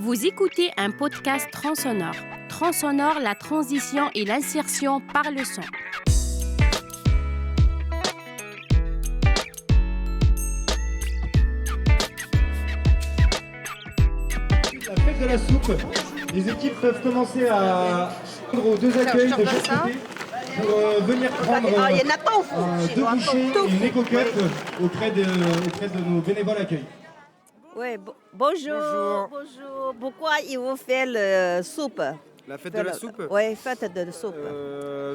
Vous écoutez un podcast Transonore. Transonore, la transition et l'insertion par le son. La fête de la soupe. Les équipes peuvent commencer à prendre aux deux accueils de chaque côté pour venir prendre deux bouchées et une éco-cup auprès de nos bénévoles accueil. Oui, bonjour. Bonjour. Pourquoi il vous fait le soupe? La fête de la soupe? Oui, fête de la soupe.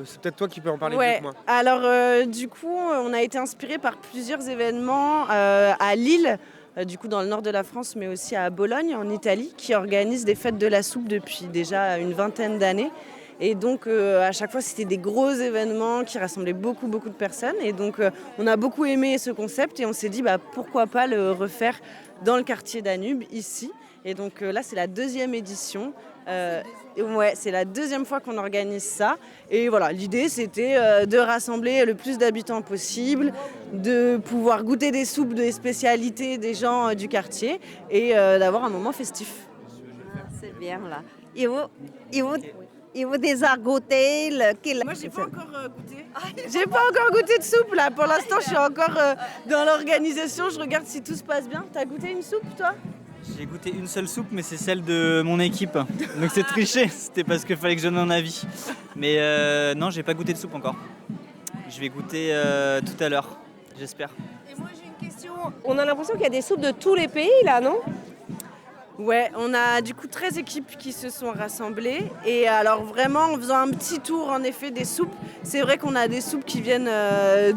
C'est peut-être toi qui peux en parler mieux que moi. Alors du coup, on a été inspiré par plusieurs événements à Lille, du coup dans le nord de la France, mais aussi à Bologne, en Italie, qui organisent des fêtes de la soupe depuis déjà une vingtaine d'années. Et donc à chaque fois, c'était des gros événements qui rassemblaient beaucoup de personnes. Et donc on a beaucoup aimé ce concept et on s'est dit pourquoi pas le refaire dans le quartier Danube, ici. Et donc là, c'est la deuxième édition. C'est la deuxième fois qu'on organise ça. Et voilà, l'idée, c'était de rassembler le plus d'habitants possible, de pouvoir goûter des soupes, des spécialités des gens du quartier et d'avoir un moment festif. C'est bien, là. Il vous déjà goûté le... Moi, j'ai pas encore goûté. J'ai pas encore goûté de soupe, là. Pour l'instant, je suis encore dans l'organisation. Je regarde si tout se passe bien. T'as goûté une soupe, toi ? J'ai goûté une seule soupe, mais c'est celle de mon équipe. Donc c'est triché, c'était parce qu'il fallait que je donne un avis. Mais non, j'ai pas goûté de soupe encore. Je vais goûter tout à l'heure, j'espère. Et moi j'ai une question. On a l'impression qu'il y a des soupes de tous les pays là, non ? Ouais, on a du coup 13 équipes qui se sont rassemblées. Et alors vraiment, en faisant un petit tour en effet des soupes, c'est vrai qu'on a des soupes qui viennent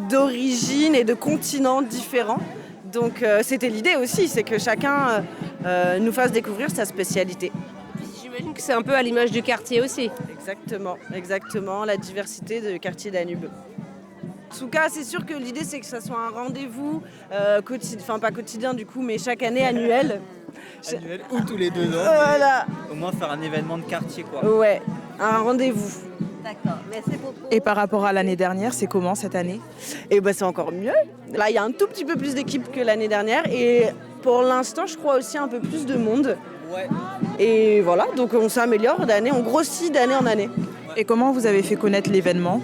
d'origines et de continents différents. Donc c'était l'idée aussi, c'est que chacun nous fasse découvrir sa spécialité. J'imagine que c'est un peu à l'image du quartier aussi. Exactement, la diversité du quartier Danube. En tout cas, c'est sûr que l'idée, c'est que ça soit un rendez-vous pas quotidien du coup, mais chaque année annuel. Annuel ou tous les 2 ans. Voilà. Au moins faire un événement de quartier, quoi. Ouais, un rendez-vous. D'accord, merci beaucoup. Et par rapport à l'année dernière, c'est comment cette année ? Et c'est encore mieux. Là, il y a un tout petit peu plus d'équipes que l'année dernière. Et pour l'instant, je crois aussi un peu plus de monde. Ouais. Et voilà, donc on s'améliore d'année, on grossit d'année en année. Et comment vous avez fait connaître l'événement ?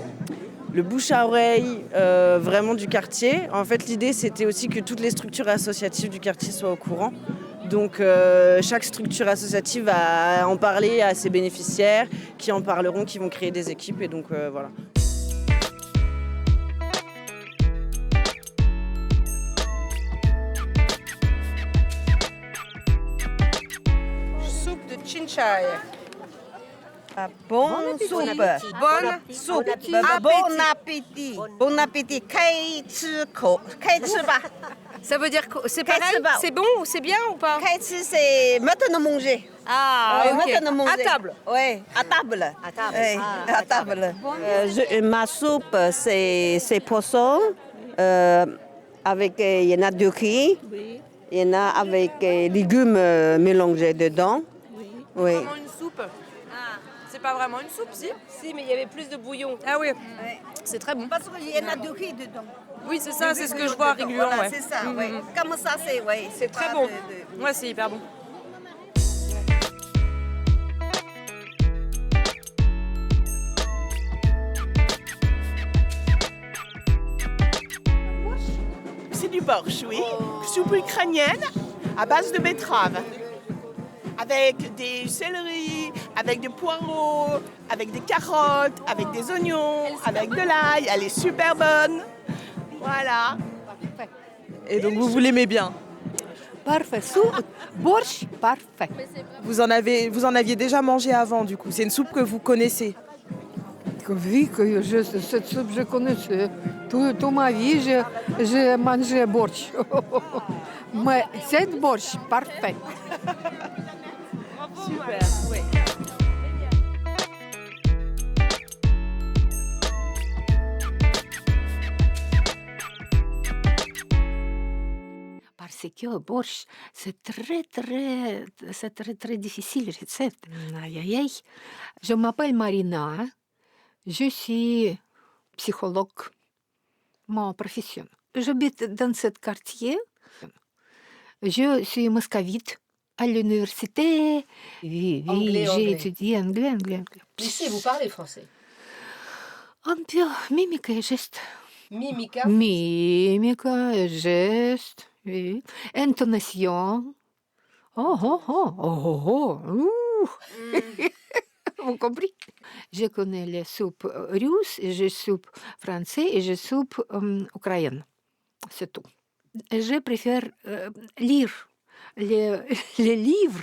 Le bouche à oreille vraiment du quartier. En fait, l'idée, c'était aussi que toutes les structures associatives du quartier soient au courant. Donc chaque structure associative va en parler à ses bénéficiaires, qui en parleront, qui vont créer des équipes. Et donc voilà. Soupe de chinchay. Bonne soupe. Bonne soupe. Bon appétit. Bon appétit. 开吃吧. Ça veut dire que c'est pareil, Qu'est-ce c'est bon ou c'est bien ou pas ? 开吃 c'est maintenant manger. Ah, Ouais, ok. maintenant manger. À table. Oui, à table. À table. Ouais, Ah, à table. Ma soupe, c'est poisson. Avec, il y en a deux riz. Oui. Il y en a avec légumes mélangés dedans. Oui. Oui. Vraiment une soupe. C'est pas vraiment une soupe, si? Si, mais il y avait plus de bouillon. Ah oui, Ouais. c'est très bon. Parce qu'il y en a deux riz dedans. Oui, c'est ça, c'est ce que je vois régulièrement. Voilà, Ouais. c'est ça, ouais. Comme ça, c'est Très pas bon. de- Ouais, c'est hyper bon. C'est du borsch, oui. Soupe ukrainienne à base de betterave. Avec des céleris, avec des poireaux, avec des carottes, avec des oignons, avec de l'ail. Elle est super bonne. Voilà. Et donc vous l'aimez bien ? Parfait. Borsch, parfait. Vous en aviez déjà mangé avant du coup. C'est une soupe que vous connaissez. Oui, cette soupe, je connaissais. Toute ma vie, j'ai mangé borsch. Mais cette borsch, parfait. Super. Oui. Parce que borsch, c'est très difficile recette. Aïe, aïe, aïe. Je m'appelle Marina. Je suis psychologue. Mon profession. J'habite dans ce quartier. Je suis moscovite. à l'université. Oui, Anglais, j'ai anglais. étudié anglais. Ici, vous parlez français. Un peu mimique et geste. Mimica. Mimique et geste, oui. Intonation. Oh, oh, oh, oh, oh, oh. Vous comprenez? Je connais les soupes russes, les soupes françaises et les soupes ukrainiennes. C'est tout. Je préfère lire les livres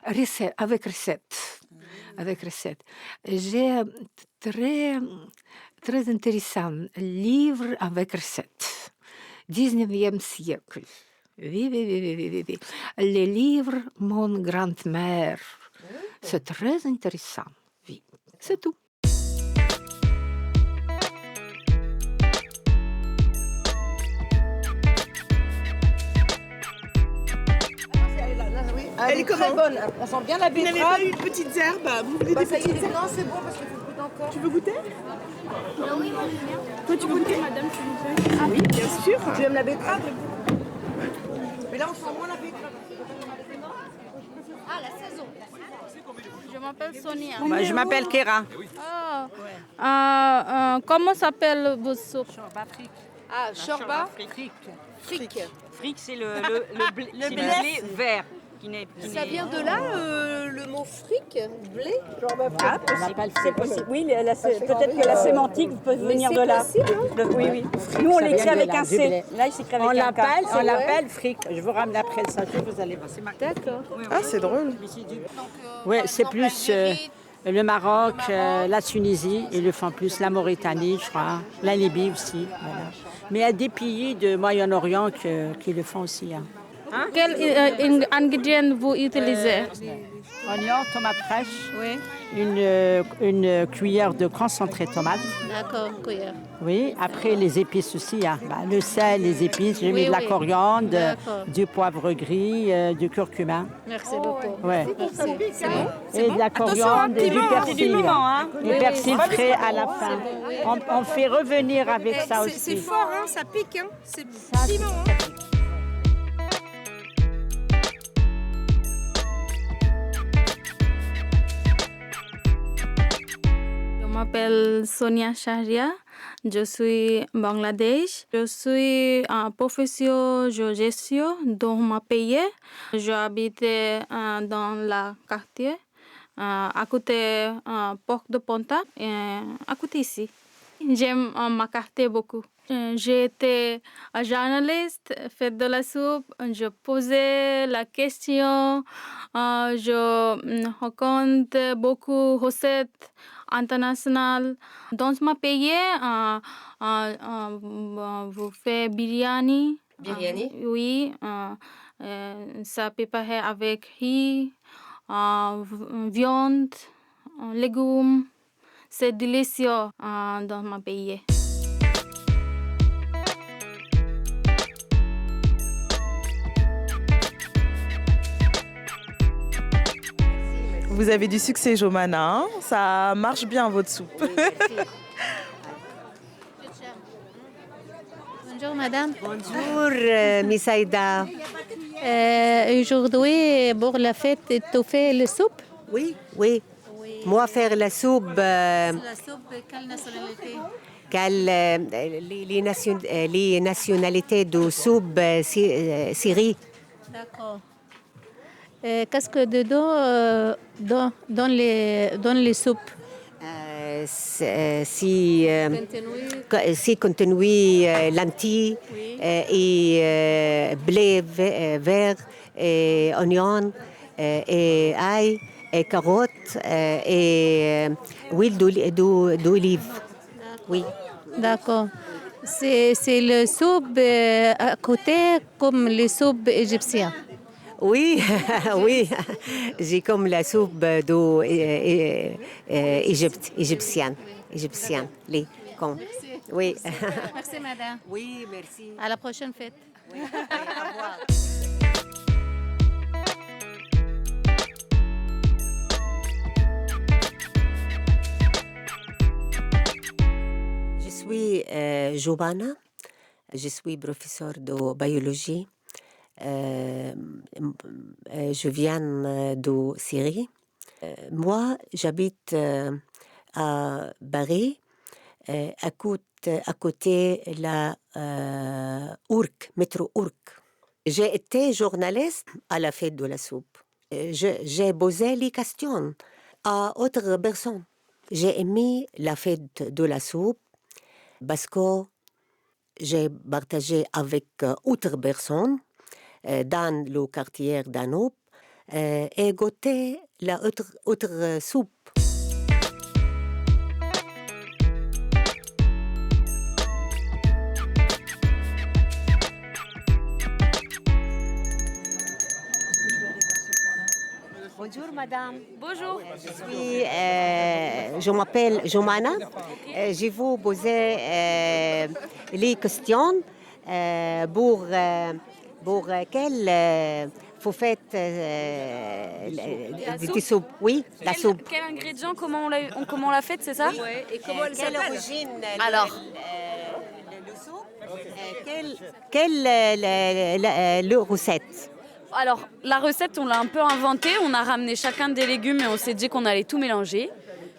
avec recettes. Avec recettes. J'ai très intéressant livre avec recettes. 19e siècle. Oui. Les livres, mon grand-mère. C'est très intéressant. Oui, c'est tout. Elle est comment? Très bonne. On sent bien la Vous n'avez betterave. pas eu de petites herbes? Vous voulez des Ça y est, petites c'est herbes? non, c'est bon parce qu'il faut goûter encore. Tu veux goûter? Oui, moi je viens. Toi, tu veux goûter? Madame, s'il vous plaît. Ah oui, bien sûr. Tu aimes la betterave? Mais là, on sent moins la betterave. Ah, la saison. Je m'appelle Sonia. Moi, je m'appelle Kéra. Comment s'appelle vos soupes? Ah, shorba. Fric, c'est le blé vert. Ça vient de là, le mot fric, blé. C'est possible. Oui, peut-être que la sémantique peut venir de là. Oui. Nous, on l'écrit avec un C. Là, il s'écrit avec un K. On l'appelle fric. Je vous ramène après le sachet, vous allez voir. C'est marqué. D'accord. Ah, c'est drôle. Oui, c'est plus le Maroc, la Tunisie, ils le font plus, la Mauritanie, je crois, la Libye aussi. Voilà. Mais il y a des pays de Moyen-Orient qui le font aussi. Quels ingrédients vous utilisez? Oignons, tomates fraîches, une cuillère de concentré de tomate. D'accord, cuillère. Oui, après les épices aussi, le sel, les épices, j'ai mis de la coriandre, du poivre gris, du curcuma. Merci beaucoup. Ouais. Merci. Et de la coriandre et du persil. Du persil frais à la fin. On fait revenir avec ça aussi. C'est fort, hein, ça pique, hein. C'est piment, hein. Je m'appelle Sonia Shahria. Je suis Bangladesh. Je suis en profession de gestion dans mon pays. J'habite dans le quartier, à côté Porte de Ponta, à côté ici. J'aime ma quartier beaucoup. J'ai été journaliste, fait de la soupe, je posais la question, je raconte beaucoup de recettes internationales. Dans mon pays, vous faites biryani. Biryani? Oui, ça préparé avec riz, viande, légumes. C'est délicieux dans mon pays. Vous avez du succès, Jomana. Ça marche bien, votre soupe. Bonjour madame. Bonjour, Miss Aïda. Aujourd'hui, pour la fête, tu fais le soupe? Oui. Moi, faire la soupe. La soupe, quelle nationalité? Les nationalités de soupe Syrie. D'accord. Qu'est-ce que dedans dans les soupes? Si contenu lentilles et blé vert, et oignons et ail et carottes et huile d'olive. Oui. D'accord. C'est le soupe à côté comme les soupes égyptiennes. Oui, j'ai comme la soupe égyptienne. Oui. Merci madame. Oui, merci. À la prochaine fête. Oui. Au revoir. Je suis Jobana, je suis professeure de biologie Je viens de Syrie. Moi, j'habite à Paris, à côté la métro Ourcq. J'ai été journaliste à la fête de la soupe. J'ai posé les questions à autres personnes. J'ai aimé la fête de la soupe parce que j'ai partagé avec autres personnes dans le quartier Danube et goûté la autre soupe. Bonjour madame. Bonjour. Je m'appelle Jomana. Je vous poser les questions pour quelle vous faites des soupes. Oui, la soupe. Quel ingrédient, comment on l'a faite, c'est ça? Ouais, et comment elle s'appelle? Quelle origine? Alors, le soupe. Quelle recette? Alors, la recette, on l'a un peu inventée. On a ramené chacun des légumes et on s'est dit qu'on allait tout mélanger.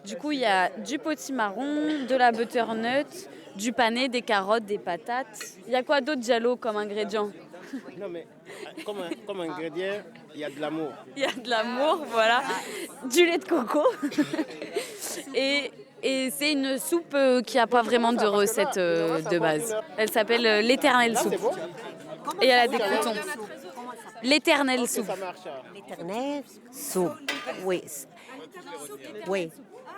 Du coup, il y a du potimarron, de la butternut, du panais, des carottes, des patates. Il y a quoi d'autre, Diallo, comme ingrédient? Non, mais comme ingrédient, il y a de l'amour. Il y a de l'amour, voilà. Du lait de coco. Et c'est une soupe qui n'a pas vraiment de recette de base. Elle s'appelle l'éternelle soupe. Et elle a des croutons. L'éternelle soupe. L'éternelle soupe, oui. Oui.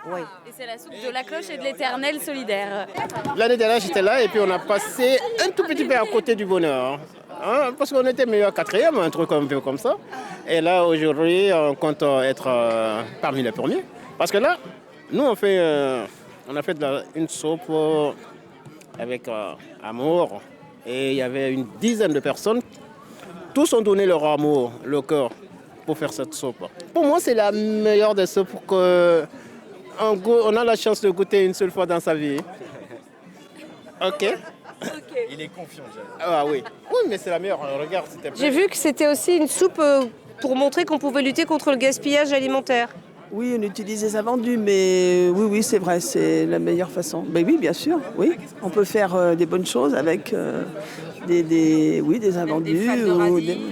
Oui. Et c'est la soupe de la cloche et de l'éternel solidaire. L'année dernière, j'étais là et puis on a passé un tout petit peu à côté du bonheur. Hein, parce qu'on était meilleur quatrième, un truc un peu comme ça. Et là, aujourd'hui, on compte être parmi les premiers. Parce que là, nous, on a fait une soupe avec amour. Et il y avait une dizaine de personnes. Tous ont donné leur amour, leur cœur pour faire cette soupe. Pour moi, c'est la meilleure des soupes qu'on a la chance de goûter une seule fois dans sa vie. Ok. Il est confiant, Ah oui. Oui, mais c'est la meilleure. Regarde, s'il te plaît. J'ai vu que c'était aussi une soupe pour montrer qu'on pouvait lutter contre le gaspillage alimentaire. Oui, on utilise les invendus, mais oui, c'est vrai, c'est la meilleure façon. Mais oui, bien sûr, oui. On peut faire des bonnes choses avec des invendus.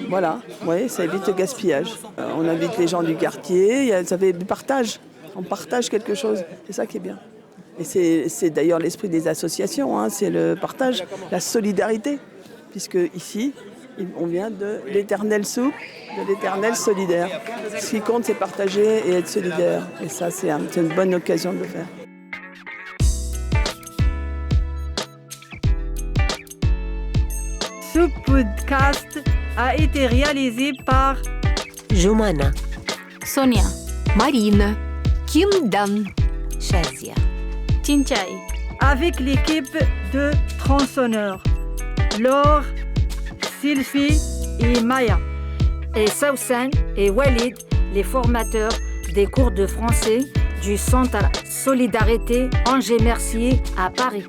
Voilà, oui, ça évite le gaspillage. On invite les gens du quartier, ça fait du partage. On partage quelque chose, c'est ça qui est bien. Et c'est d'ailleurs l'esprit des associations, hein, c'est le partage, la solidarité. Puisque ici, on vient de l'éternelle soupe, de l'éternel solidaire. Ce qui compte, c'est partager et être solidaire. Et ça, c'est une bonne occasion de le faire. Ce podcast a été réalisé par Jomana, Sonia, Marine, Kim Dan, Shazia, Tinchai, avec l'équipe de Tronçonneurs, Laure, Sylvie et Maya. Et Sausan et Walid, les formateurs des cours de français du Centre Solidarité Angers Mercier à Paris.